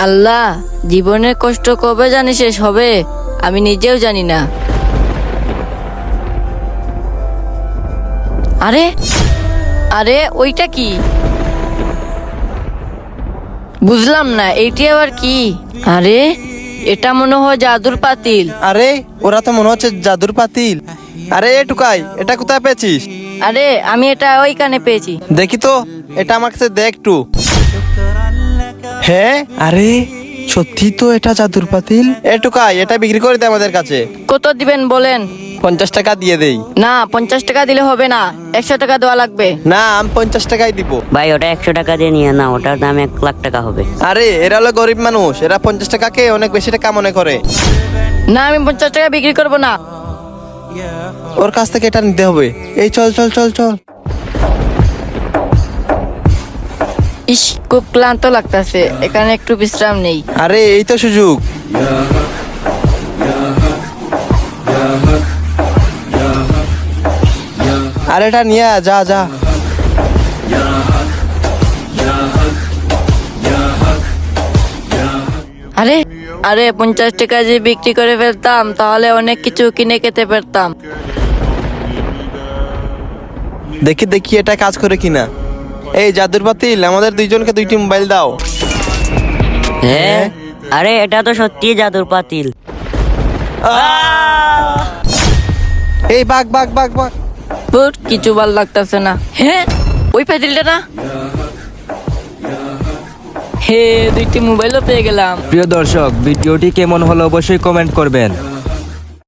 আল্লাহ, জীবনের কষ্ট কবে জানি শেষ হবে আমি নিজেও জানি না। আরে আরে ওইটা কি? বুঝলাম না, এইটি আবার কি? আরে এটা মনে হয় জাদুর পাতিল। আরে ওরা তো মনে হচ্ছে জাদুর পাতিল। আরে এ টুকাই, এটা কোথায় পেয়েছিস? আরে আমি এটা ওইখানে পেয়েছি। দেখি তো, এটা আমার কাছে দে একটু। হ্যাঁ, আরে সত্যি তো এটা জাদুর পাতিল। এ টুকাই, এটা বিক্রি করে দে আমাদের কাছে। কত দিবেন বলেন? 50 টাকা দিয়ে দেই। না, 50 টাকা দিলে হবে না, 100 টাকা দেওয়া লাগবে। না, আমি 50 টাকাই দিব। ভাই ওটা 100 টাকা দিয়ে নিয়ে না, ওটার দাম 1 লাখ টাকা হবে। আরে এরা হলো গরিব মানুষ, এরা 50 টাকাকে অনেক বেশি টাকা মনে করে। না, আমি 50 টাকা বিক্রি করব না। ওর কাছ থেকে এটা নিতে হবে। এই চল চল চল চল। ইস, খুব ক্লান্ত লাগতেছে, এখানে একটু বিশ্রাম নেই। আরে এই তো সুযোগ। আরে এটা নিয়ে আয়, যা যা। আরে আরে 50 টাকা যে বিক্রি করে ফেলতাম তাহলে অনেক কিছু কিনে খেতে পারতাম। দেখি দেখি এটা কাজ করে কিনা। এই জাদুর পাতিল, আমাদের দুইজনকে 2টি মোবাইল দাও। হ্যাঁ, আরে এটা তো সত্যি জাদুর পাতিল। এই বাঘ বাঘ বাঘ বাঘ। তোর কিছু ভাল লাগতেছে না। হ্যাঁ, ওই পাতিলটা না। হে, 2টি মোবাইলও পেয়ে গেলাম। প্রিয় দর্শক, ভিডিওটি কেমন হলো অবশ্যই কমেন্ট করবেন।